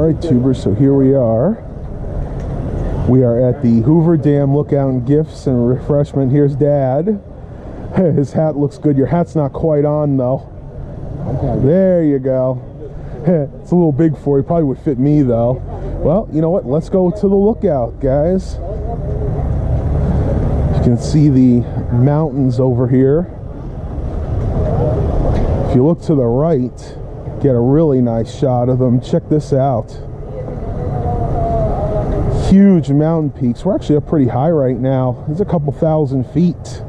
Alright, tubers, so here we are. We are at the Hoover Dam Lookout and Gifts and Refreshment. Here's Dad. His hat looks good. Your hat's not quite on, though. There you go. It's a little big for you. Probably would fit me, though. Well, you know what? Let's go to the lookout, guys. You can see the mountains over here. If you look to the right, get a really nice shot of them. Check this out. Huge mountain peaks. We're actually up pretty high right now. It's a couple thousand feet.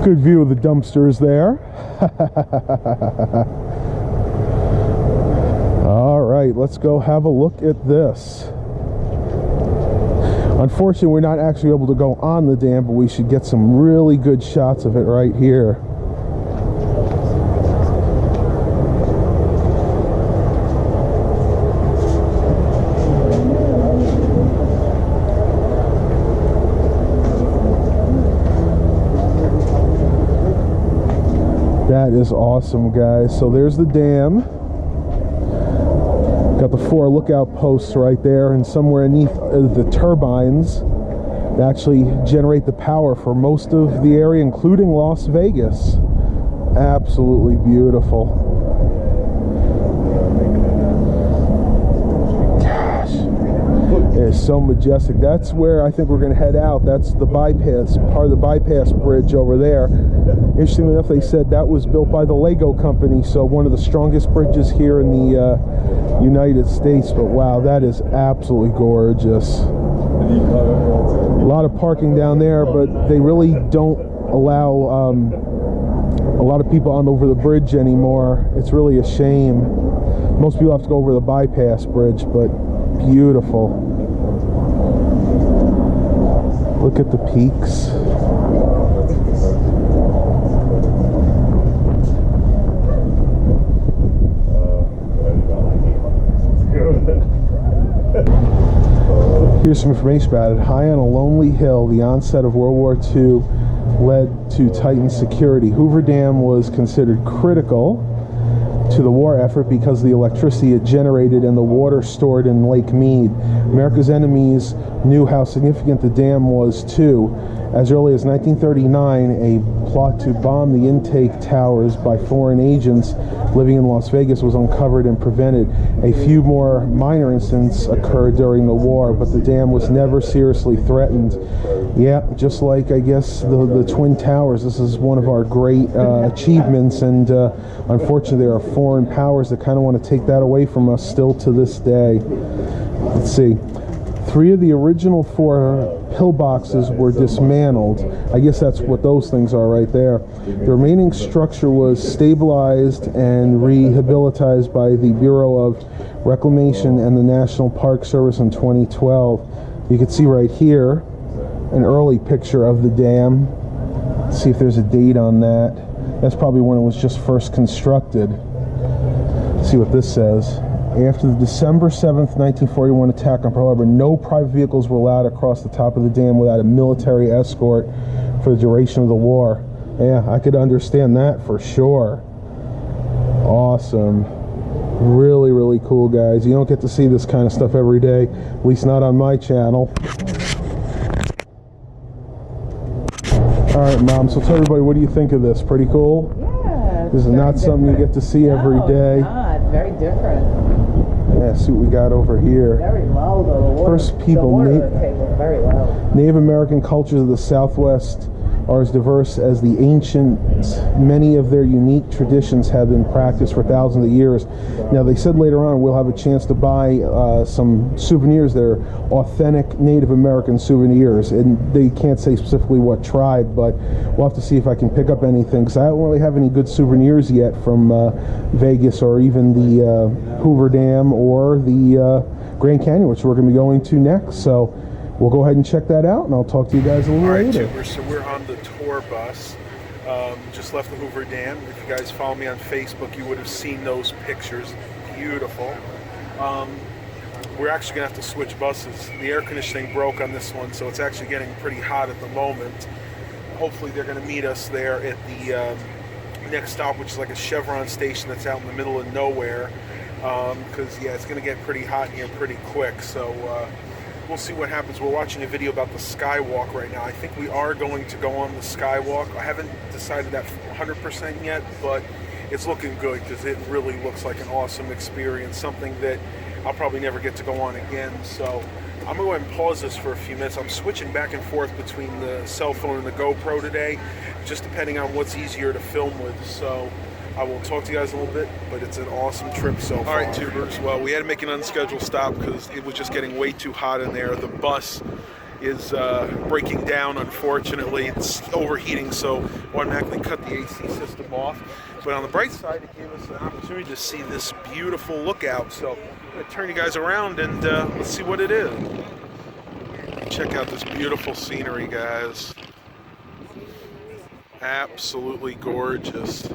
Good view of the dumpsters there. All right, let's go have a look at this. Unfortunately, we're not actually able to go on the dam, but we should get some really good shots of it right here. That is awesome, guys. So there's the dam. Got the 4 lookout posts right there, and somewhere beneath the turbines that actually generate the power for most of the area, including Las Vegas. Absolutely beautiful. It's so majestic. That's where I think we're going to head out. That's the bypass, part of the bypass bridge over there. Interestingly enough, they said that was built by the Lego company, so one of the strongest bridges here in the United States. But wow, that is absolutely gorgeous. A lot of parking down there, but they really don't allow a lot of people on over the bridge anymore. It's really a shame. Most people have to go over the bypass bridge, but beautiful. Look at the peaks. Here's some information about it. High on a lonely hill, the onset of World War II led to tightened security. Hoover Dam was considered critical to the war effort because of the electricity it generated and the water stored in Lake Mead. America's enemies knew how significant the dam was too. As early as 1939, a plot to bomb the intake towers by foreign agents living in Las Vegas was uncovered and prevented. A few more minor incidents occurred during the war, but the dam was never seriously threatened. Yeah, just like, I guess, the Twin Towers. This is one of our great achievements, and unfortunately there are foreign powers that kind of want to take that away from us still to this day. Let's see. 3 of the original 4 pillboxes were dismantled. I guess that's what those things are right there. The remaining structure was stabilized and rehabilitated by the Bureau of Reclamation and the National Park Service in 2012. You can see right here an early picture of the dam. Let's see if there's a date on that. That's probably when it was just first constructed. Let's see what this says. After the December 7th, 1941 attack on Pearl Harbor, no private vehicles were allowed across the top of the dam without a military escort for the duration of the war. Yeah, I could understand that for sure. Awesome. Really, really cool, guys. You don't get to see this kind of stuff every day, at least not on my channel. All right, Mom, so tell everybody, what do you think of this? Pretty cool? Yeah. This is not something you get to see every day. No, it's not. Very different. Yeah, see what we got over here. Very low, though. The water, First people, the water table, very low. Native American cultures of the Southwest are as diverse as the ancients. Many of their unique traditions have been practiced for thousands of years. Now, they said later on we'll have a chance to buy some souvenirs that are authentic Native American souvenirs, and they can't say specifically what tribe, but we'll have to see if I can pick up anything, because I don't really have any good souvenirs yet from Vegas, or even the Hoover Dam, or the Grand Canyon, which we're going to be going to next. So we'll go ahead and check that out, and I'll talk to you guys a little later. Tubers, so we're on the tour bus. Just left the Hoover Dam. If you guys follow me on Facebook, you would have seen those pictures. Beautiful. We're actually going to have to switch buses. The air conditioning broke on this one, so it's actually getting pretty hot at the moment. Hopefully they're going to meet us there at the next stop, which is like a Chevron station that's out in the middle of nowhere. because yeah, it's going to get pretty hot in here pretty quick. So we'll see what happens. We're watching a video about the skywalk right now. I think we are going to go on the skywalk. I haven't decided that 100% yet, but it's looking good because it really looks like an awesome experience, something that I'll probably never get to go on again. So I'm going to go ahead and pause this for a few minutes. I'm switching back and forth between the cell phone and the GoPro today, just depending on what's easier to film with. So I will talk to you guys a little bit, but it's an awesome trip so far. All right, tubers. Well, we had to make an unscheduled stop because it was just getting way too hot in there. The bus is breaking down, unfortunately. It's overheating, so automatically cut the AC system off. But on the bright side, it gave us an opportunity to see this beautiful lookout. So I'm going to turn you guys around and let's see what it is. Check out this beautiful scenery, guys. Absolutely gorgeous.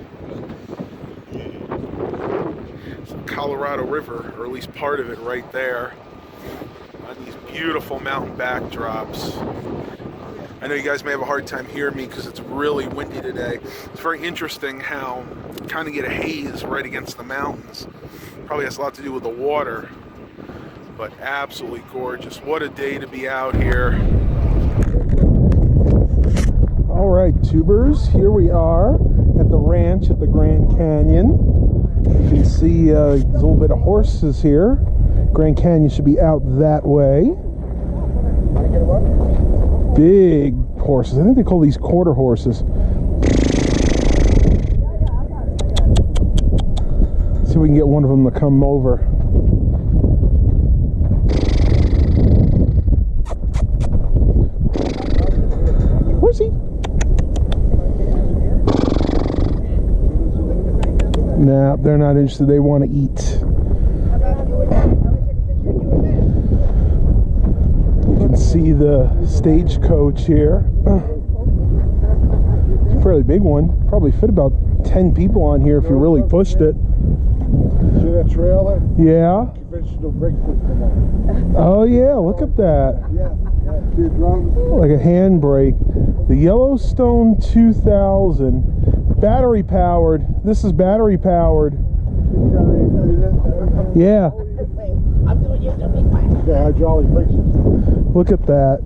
It's the Colorado River, or at least part of it right there, on these beautiful mountain backdrops. I know you guys may have a hard time hearing me because it's really windy today. It's very interesting how you kind of get a haze right against the mountains. Probably has a lot to do with the water, but absolutely gorgeous. What a day to be out here. All right, tubers, here we are at the ranch at the Grand Canyon. You can see there's a little bit of horses here. Grand Canyon should be out that way. Big horses. I think they call these quarter horses. See if we can get one of them to come over. Where's he? Nah, they're not interested. They want to eat. See the stagecoach here. It's a fairly big one. Probably fit about 10 people on here if you really pushed it. See that trailer? Yeah. Conventional breakfast come on. Oh yeah, look at that. Yeah. See a drum? Like a handbrake. The Yellowstone 2000. Battery powered. This is battery powered. Yeah. Yeah, hydraulic brakes. Look at that.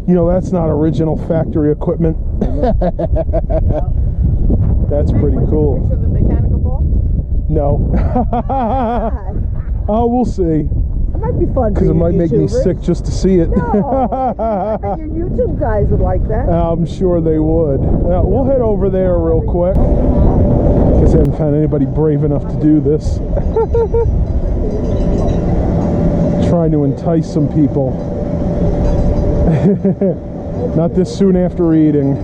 You know, that's not original factory equipment. That's pretty cool. Picture of the mechanical ball? No. Oh, we'll see. That might be fun for Because you it might make me YouTubers. sick just to see it. No, I bet your YouTube guys would like that. I'm sure they would. We'll head over there real quick. Guess I haven't found anybody brave enough to do this. Trying to entice some people. Not this soon after eating.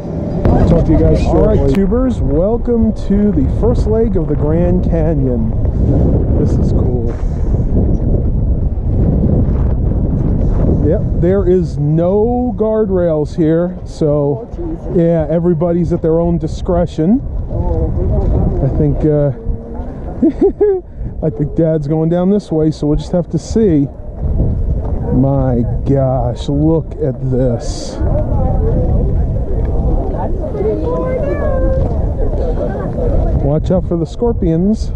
I'll talk to you guys shortly. All right, tubers, welcome to the first leg of the Grand Canyon. This is cool. Yep, there is no guardrails here, so yeah, everybody's at their own discretion. I think I think Dad's going down this way, so we'll just have to see. My gosh, look at this. Watch out for the scorpions.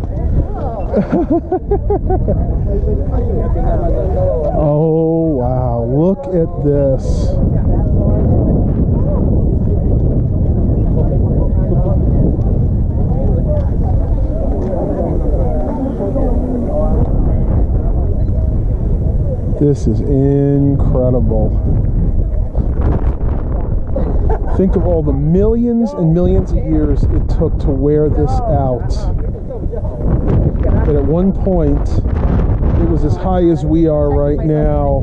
Oh wow, look at this. This is incredible. Think of all the millions and millions of years it took to wear this out. But at one point, it was as high as we are right now.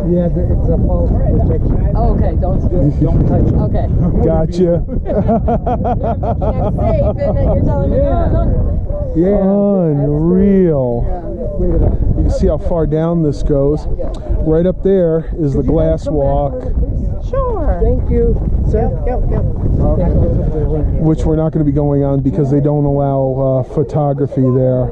Yeah, it's a false protection. Oh, okay, don't touch it. Okay. Gotcha. I'm safe, and then you're telling me no. Yeah. Unreal. You can see how far down this goes. Right up there is the glass walk. Sure. Thank you. Sir? Yep. Which we're not going to be going on because they don't allow photography there.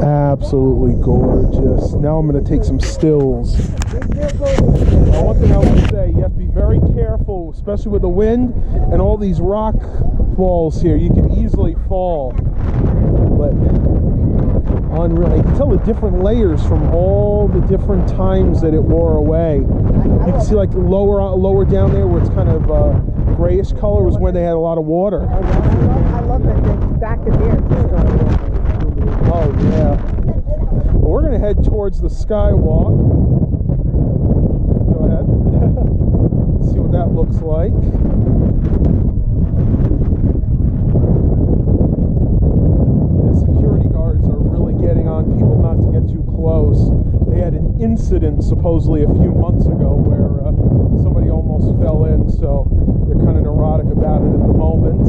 Absolutely gorgeous. Now I'm going to take some stills. One thing I want to say, you have to be very careful, especially with the wind and all these rock falls here. You can easily fall, but unreal. You can tell the different layers from all the different times that it wore away. You can see like lower down there where it's kind of grayish color was where they had a lot of water. I love that thing back in there. Oh yeah. Well, we're gonna head towards the skywalk. Go ahead. See what that looks like. The security guards are really getting on people not to get too close. They had an incident supposedly a few months ago where somebody almost fell in, so they're kind of neurotic about it at the moment.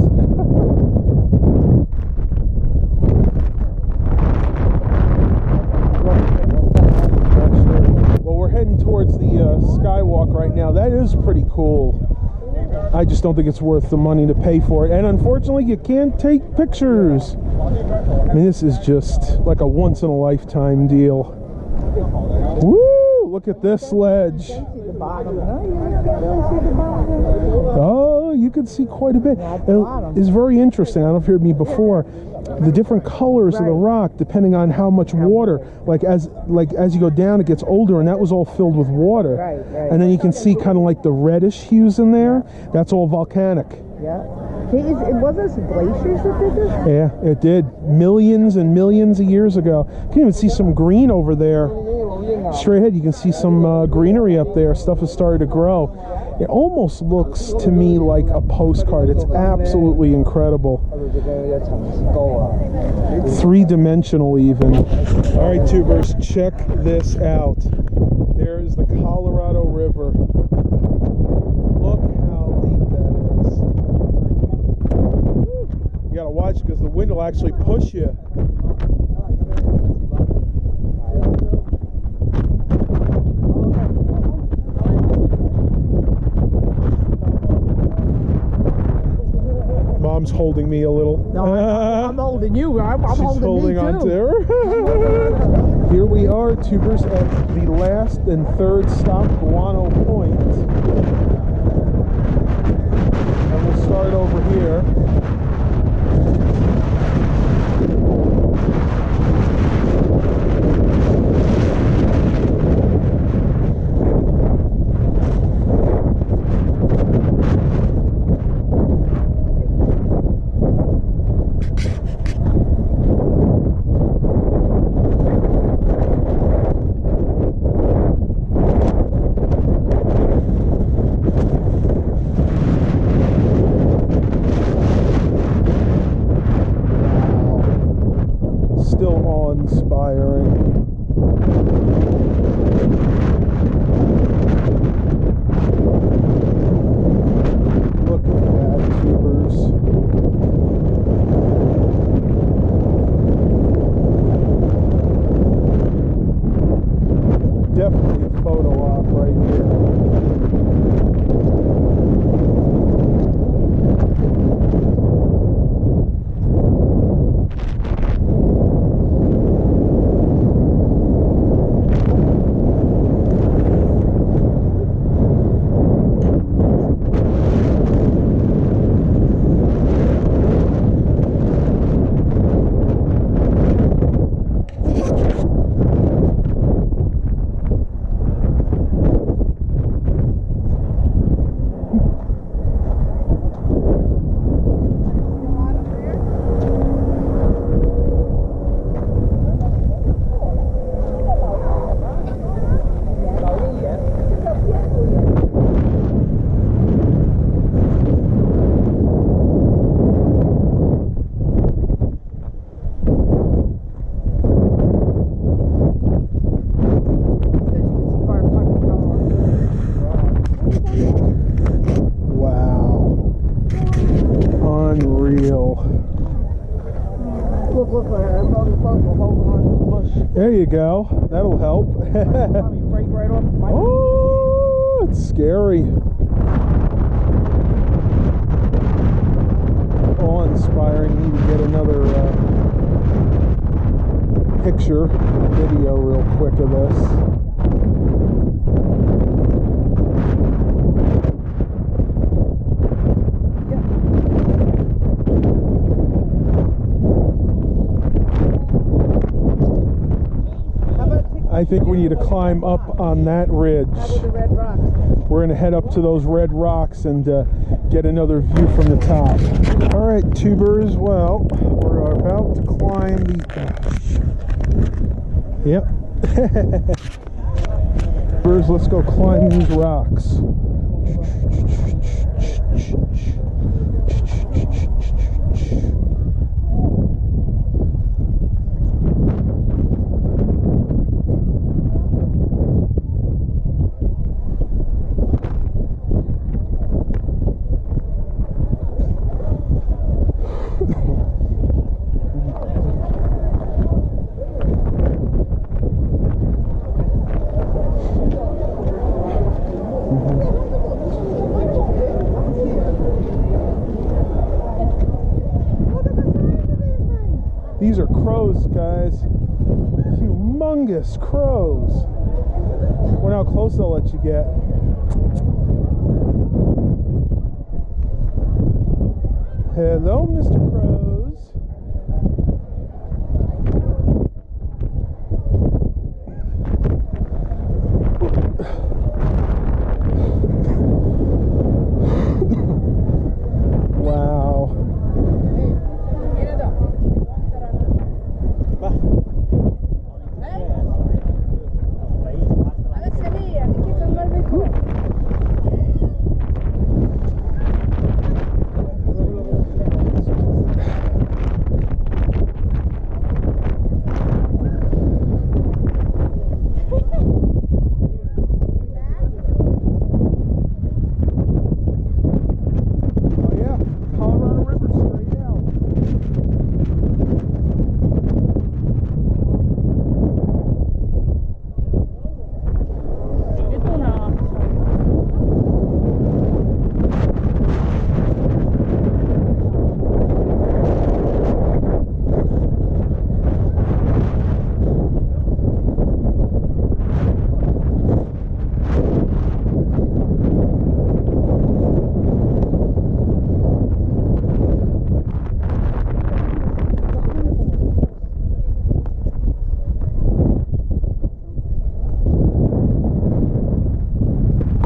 Well, we're heading towards the skywalk right now. That is pretty cool. I just don't think it's worth the money to pay for it. And unfortunately, you can't take pictures. I mean, this is just like a once-in-a-lifetime deal. Woo! Look at this ledge. Oh, you can see quite a bit. It's very interesting. I don't know if you heard me before. The different colors of the rock, depending on how much water. Like as you go down, it gets older, and that was all filled with water. And then you can see kind of like the reddish hues in there. That's all volcanic. Yeah. It wasn't some glaciers that did this? Yeah, it did. Millions and millions of years ago. You can even see some green over there. Straight ahead, you can see some greenery up there. Stuff has started to grow. It almost looks to me like a postcard. It's absolutely incredible. Three-dimensional even. All right, tubers, check this out. There is the Colorado River. Look how deep that is. You gotta watch because the wind will actually push you. Mom's holding me a little. No, I'm holding you. I'm She's holding on to her. Here we are, tubers, at the last and third stop, Guano Point. And we'll start over here. There you go. That'll help. Oh, it's scary. Awe-inspiring. Need to get another picture, video real quick of this. I think we need to climb up on that ridge. How about the red rock? We're going to head up to those red rocks and get another view from the top. All right, tubers. Well, we're about to climb the... Yep. Tubers, let's go climb these rocks. These are crows, guys. Humongous crows. We're how close they'll let you get. Hello, Mr. Crows. Wow.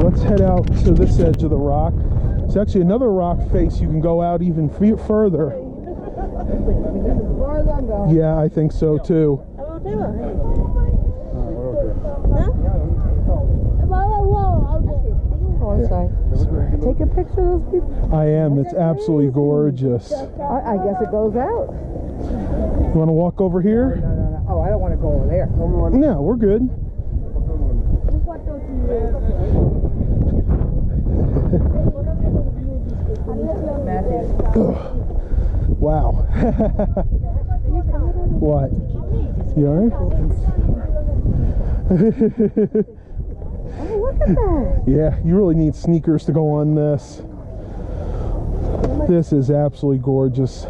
Let's head out to this edge of the rock. It's actually another rock face. You can go out even further. Yeah, I think so too. Take a picture of those people. I am. It's absolutely gorgeous. I guess it goes out. You want to walk over here? No. Oh, I don't want to go over there. No, we're good. Wow. What? You alright? Oh, look at that. Yeah, you really need sneakers to go on this. This is absolutely gorgeous.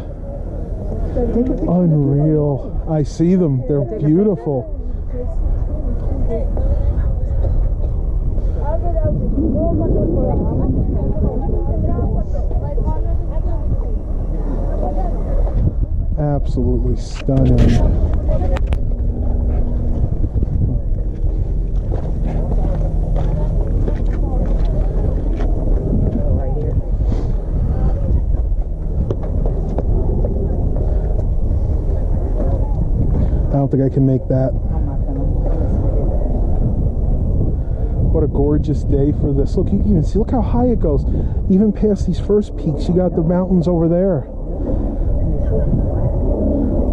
Unreal. I see them. They're beautiful. Absolutely stunning. I don't think I can make that. What a gorgeous day for this. Look, you can even see, look how high it goes. Even past these first peaks, you got the mountains over there.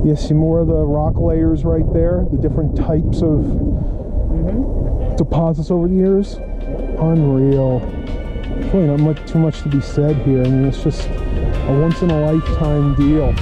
You see more of the rock layers right there, the different types of deposits over the years. Unreal. There's really not too much to be said here. I mean, it's just a once-in-a-lifetime deal.